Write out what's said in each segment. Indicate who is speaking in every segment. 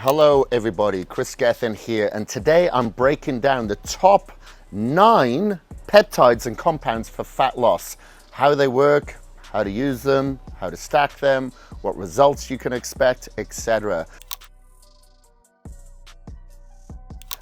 Speaker 1: Hello everybody, Kris Gethin here, and today I'm breaking down the top 9 peptides and compounds for fat loss, how they work, how to use them, how to stack them, what results you can expect, etc.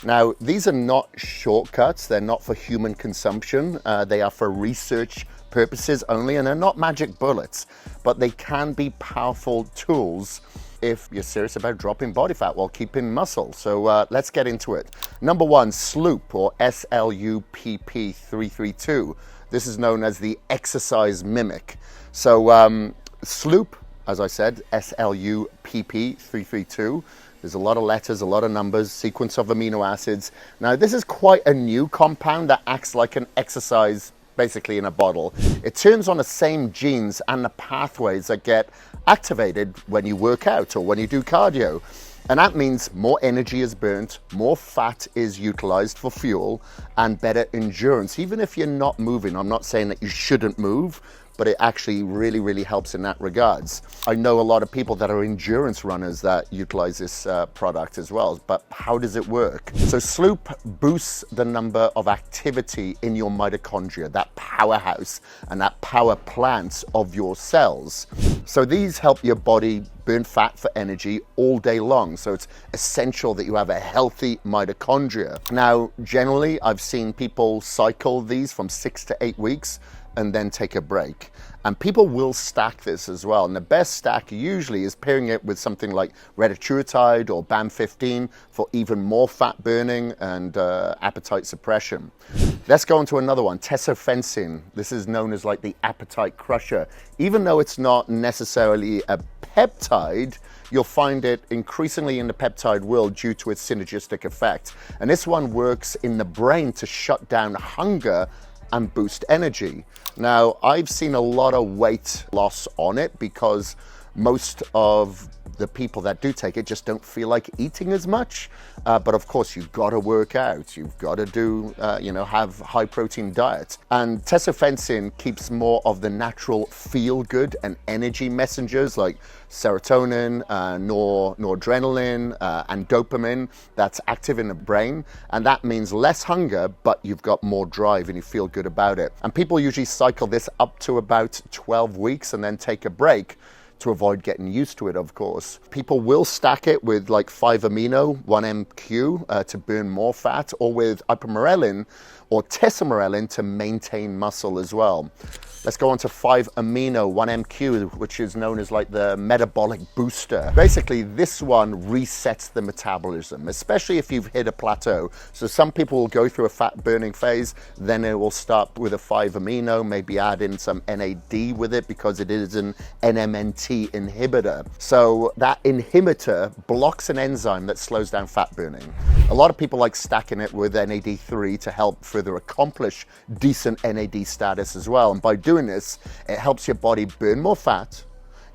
Speaker 1: Now, these are not shortcuts, they're not for human consumption, they are for research purposes only, and they're not magic bullets, but they can be powerful tools if you're serious about dropping body fat while keeping muscle. So let's get into it. Number 1, Sloop, or SLUPP 332. This is known as the exercise mimic. So Sloop, as I said, SLUPP 332. There's a lot of letters, a lot of numbers, sequence of amino acids. Now, this is quite a new compound that acts like an exercise basically in a bottle. It turns on the same genes and the pathways that get activated when you work out or when you do cardio. And that means more energy is burnt, more fat is utilized for fuel, and better endurance. Even if you're not moving, I'm not saying that you shouldn't move, but it actually really helps in that regards. I know a lot of people that are endurance runners that utilize this product as well, but how does it work? So Sloop boosts the number of activity in your mitochondria, that powerhouse and that power plant of your cells. So these help your body burn fat for energy all day long. So it's essential that you have a healthy mitochondria. Now, generally, I've seen people cycle these from 6 to 8 weeks and then take a break. And people will stack this as well. And the best stack usually is pairing it with something like Reautide or BAM15 for even more fat burning and appetite suppression. Let's go on to another one, Tessellin. This is known as like the appetite crusher. Even though it's not necessarily a peptide, you'll find it increasingly in the peptide world due to its synergistic effect. And this one works in the brain to shut down hunger and boost energy. Now, I've seen a lot of weight loss on it because most of the people that do take it just don't feel like eating as much. But of course, you've got to work out. You've got to do, have high protein diet. And Tessellin keeps more of the natural feel good and energy messengers like serotonin, noradrenaline, and dopamine that's active in the brain. And that means less hunger, but you've got more drive and you feel good about it. And people usually cycle this up to about 12 weeks and then take a break to avoid getting used to it, of course. People will stack it with like 5-amino 1MQ to burn more fat, or with ipamorelin or Tessellin to maintain muscle as well. Let's go on to 5-amino 1MQ, which is known as like the metabolic booster. Basically, this one resets the metabolism, especially if you've hit a plateau. So some people will go through a fat burning phase, then it will start with a 5-amino, maybe add in some NAD with it because it is an NMNT inhibitor. So that inhibitor blocks an enzyme that slows down fat burning. A lot of people like stacking it with NAD3 to help further accomplish decent NAD status as well. And by doing this, it helps your body burn more fat,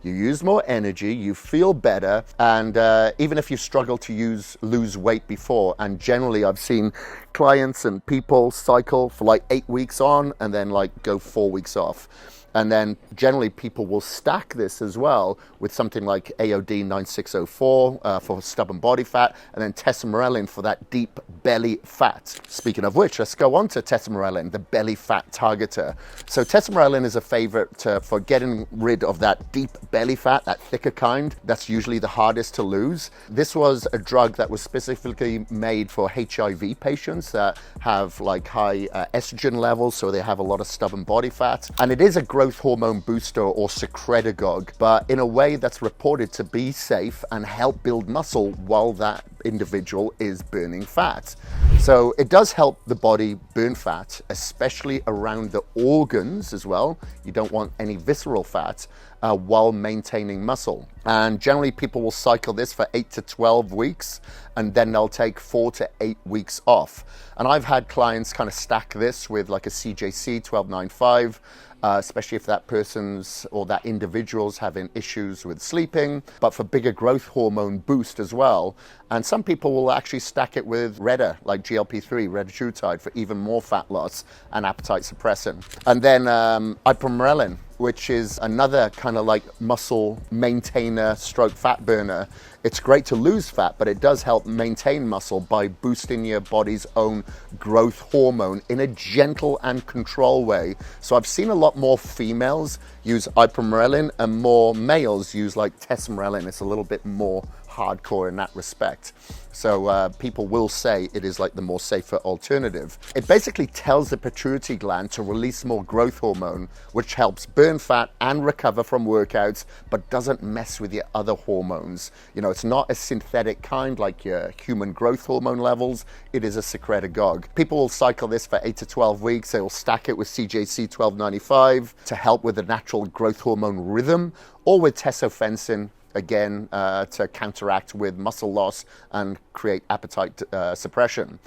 Speaker 1: you use more energy, you feel better, and even if you struggle to lose weight before, and generally I've seen clients and people cycle for like 8 weeks on and then like go 4 weeks off. And then generally people will stack this as well with something like AOD 9604 for stubborn body fat, and then Tessellin for that deep belly fat. Speaking of which, let's go on to Tessellin, the belly fat targeter. So Tessellin is a favorite for getting rid of that deep belly fat, that thicker kind. That's usually the hardest to lose. This was a drug that was specifically made for HIV patients that have like high estrogen levels, so they have a lot of stubborn body fat. And it is a growth hormone booster or secretagogue, but in a way that's reported to be safe and help build muscle while that individual is burning fat. So it does help the body burn fat, especially around the organs as well. You don't want any visceral fat while maintaining muscle. And generally people will cycle this for 8 to 12 weeks, and then they'll take 4 to 8 weeks off. And I've had clients kind of stack this with like a CJC 1295, especially if that person's or that individual's having issues with sleeping, but for bigger growth hormone boost as well. And some people will actually stack it with Reda, like GLP-3, Reautide, for even more fat loss and appetite suppressant. And then ipamorelin which is another kind of like muscle maintainer stroke fat burner. It's great to lose fat, but it does help maintain muscle by boosting your body's own growth hormone in a gentle and controlled way. So I've seen a lot more females use ipamorelin and more males use like Tessellin. It's a little bit more hardcore in that respect. So people will say it is like the more safer alternative. It basically tells the pituitary gland to release more growth hormone, which helps burn fat and recover from workouts, but doesn't mess with your other hormones. You know, it's not a synthetic kind like your human growth hormone levels. It is a secretagogue. People will cycle this for 8 to 12 weeks. They will stack it with CJC 1295 to help with the natural growth hormone rhythm, or with tesofensin, again, to counteract with muscle loss and create appetite suppression.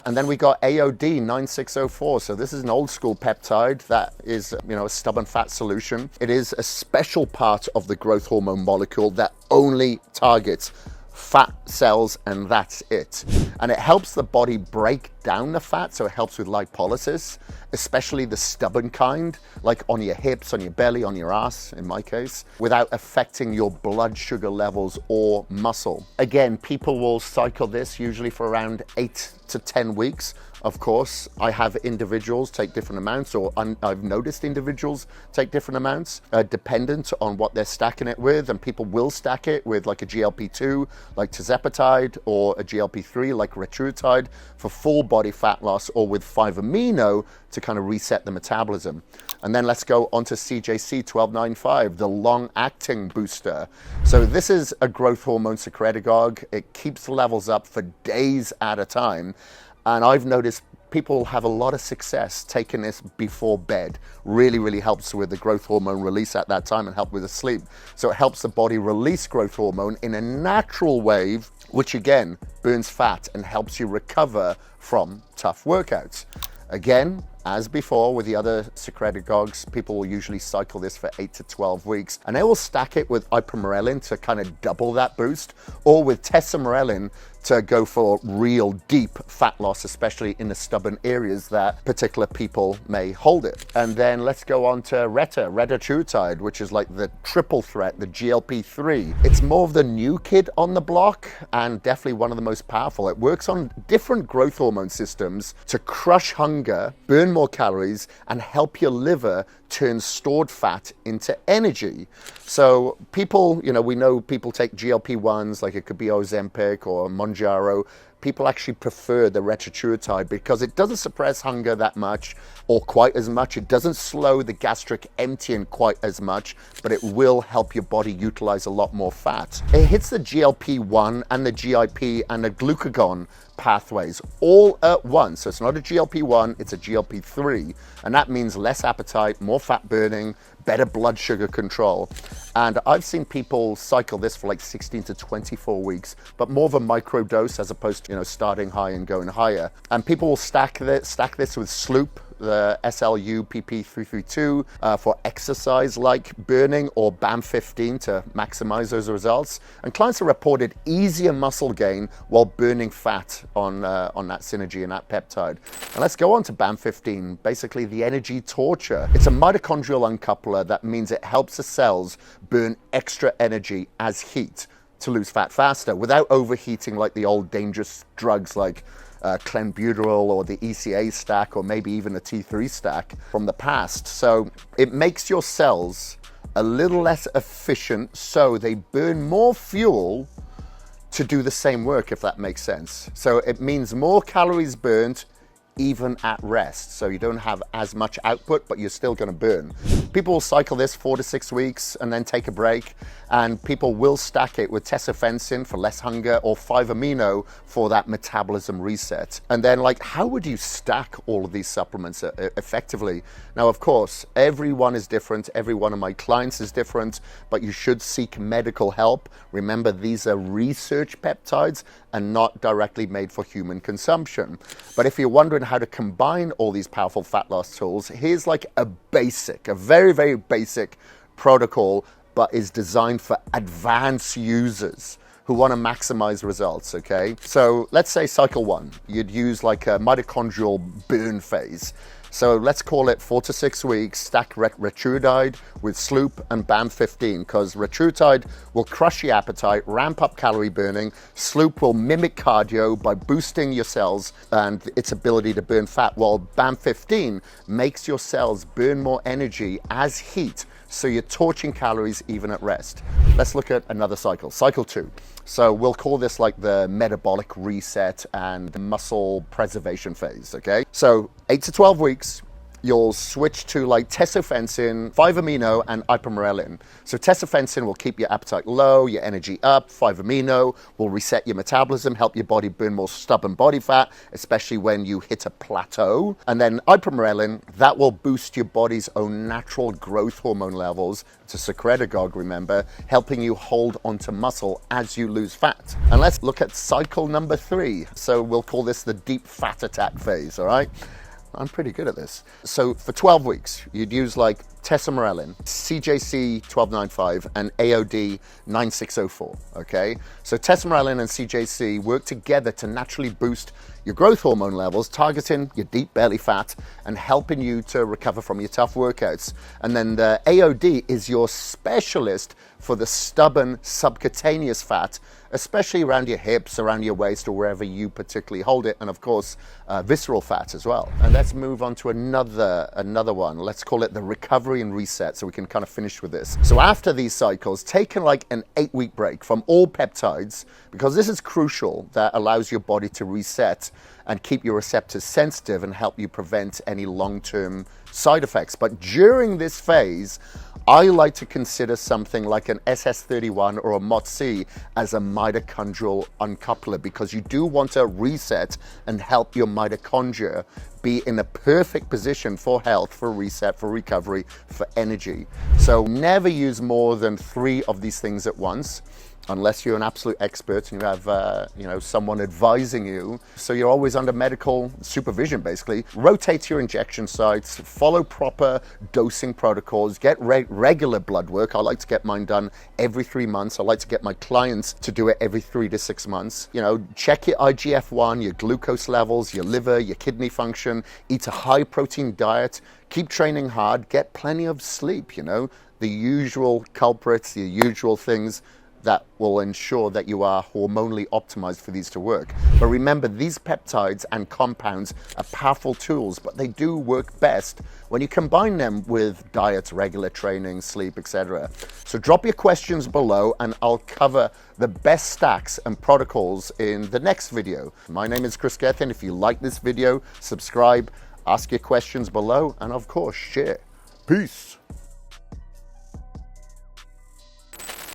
Speaker 1: And then we got AOD 9604. So this is an old school peptide that is, you know, a stubborn fat solution. It is a special part of the growth hormone molecule that only targets fat cells, and that's it. And it helps the body break down the fat, so it helps with lipolysis, especially the stubborn kind, like on your hips, on your belly, on your ass, in my case, without affecting your blood sugar levels or muscle. Again, people will cycle this usually for around 8 to 10 weeks. Of course, I have individuals take different amounts, or I've noticed individuals take different amounts, dependent on what they're stacking it with. And people will stack it with like a GLP-2, like tirzepatide, or a GLP-3, like Reautide, for full body fat loss, or with 5-amino to kind of reset the metabolism. And then let's go on to CJC 1295, the long-acting booster. So this is a growth hormone secretagogue. It keeps the levels up for days at a time. And I've noticed people have a lot of success taking this before bed. Really, really helps with the growth hormone release at that time and help with the sleep. So it helps the body release growth hormone in a natural wave, which again burns fat and helps you recover from tough workouts. Again, as before with the other secretagogues, people will usually cycle this for 8 to 12 weeks, and they will stack it with ipamorelin to kind of double that boost, or with tessellin to go for real deep fat loss, especially in the stubborn areas that particular people may hold it. And then let's go on to Reautide, which is like the triple threat, the GLP-3. It's more of the new kid on the block and definitely one of the most powerful. It works on different growth hormone systems to crush hunger, burn more calories, and help your liver turn stored fat into energy. So people, you know, we know people take GLP-1s, like it could be Ozempic or Mounjaro. People actually prefer the Reautide because it doesn't suppress hunger that much or quite as much. It doesn't slow the gastric emptying quite as much, but it will help your body utilize a lot more fat. It hits the GLP-1 and the GIP and the glucagon pathways all at once. So it's not a GLP-1, it's a GLP-3. And that means less appetite, more fat burning, better blood sugar control. And I've seen people cycle this for like 16 to 24 weeks, but more of a micro dose as opposed to, you know, starting high and going higher. And people will stack this with Sloop, the SLU PP332 for exercise like burning, or BAM15 to maximize those results. And clients have reported easier muscle gain while burning fat on that synergy and that peptide. And let's go on to BAM15, basically the energy torture. It's a mitochondrial uncoupler. That means it helps the cells burn extra energy as heat to lose fat faster without overheating like the old dangerous drugs like clenbuterol or the ECA stack, or maybe even a T3 stack from the past. So it makes your cells a little less efficient, so they burn more fuel to do the same work, if that makes sense. So it means more calories burnt even at rest. So you don't have as much output, but you're still going to burn. People will cycle this 4 to 6 weeks and then take a break. And people will stack it with tesofensin for less hunger, or 5-amino for that metabolism reset. And then, like, how would you stack all of these supplements effectively? Now, of course, everyone is different. Every one of my clients is different, but you should seek medical help. Remember, these are research peptides and not directly made for human consumption. But if you're wondering how to combine all these powerful fat loss tools, here's like a very, very basic protocol, but is designed for advanced users who want to maximize results, okay? So let's say cycle 1, you'd use like a mitochondrial burn phase. So let's call it 4 to 6 weeks, stack Reautide with Sloop and BAM15, because Reautide will crush your appetite, ramp up calorie burning. Sloop will mimic cardio by boosting your cells and its ability to burn fat, while BAM15 makes your cells burn more energy as heat, so you're torching calories even at rest. Let's look at another cycle, cycle 2. So we'll call this like the metabolic reset and the muscle preservation phase, okay? So 8 to 12 weeks, you'll switch to like Tessellin, 5-amino, and Illrelin. So Tessellin will keep your appetite low, your energy up. 5-amino will reset your metabolism, help your body burn more stubborn body fat, especially when you hit a plateau. And then Illrelin, that will boost your body's own natural growth hormone levels. It's a secretagogue, remember, helping you hold onto muscle as you lose fat. And let's look at cycle number 3. So we'll call this the deep fat attack phase, all right? I'm pretty good at this. So for 12 weeks, you'd use like Tessellin, CJC 1295, and AOD 9604, okay? So Tessellin and CJC work together to naturally boost your growth hormone levels, targeting your deep belly fat and helping you to recover from your tough workouts. And then the AOD is your specialist for the stubborn subcutaneous fat, especially around your hips, around your waist, or wherever you particularly hold it, and of course, visceral fat as well. And let's move on to another one. Let's call it the recovery and reset, so we can kind of finish with this. So after these cycles, taking like an 8-week break from all peptides, because this is crucial, that allows your body to reset and keep your receptors sensitive and help you prevent any long-term side effects. But during this phase, I like to consider something like an SS31 or a MOTC as a mitochondrial uncoupler, because you do want to reset and help your mitochondria be in a perfect position for health, for reset, for recovery, for energy. So never use more than 3 of these things at once, unless you're an absolute expert and you have someone advising you. So you're always under medical supervision, basically. Rotate your injection sites, follow proper dosing protocols, get regular blood work. I like to get mine done every 3 months. I like to get my clients to do it every 3 to 6 months. Check your IGF-1, your glucose levels, your liver, your kidney function, eat a high protein diet, keep training hard, get plenty of sleep, the usual culprits, the usual things that will ensure that you are hormonally optimized for these to work. But remember, these peptides and compounds are powerful tools, but they do work best when you combine them with diet, regular training, sleep, etc. So drop your questions below and I'll cover the best stacks and protocols in the next video. My name is Kris Gethin. If you like this video, subscribe, ask your questions below, and of course, share. Peace.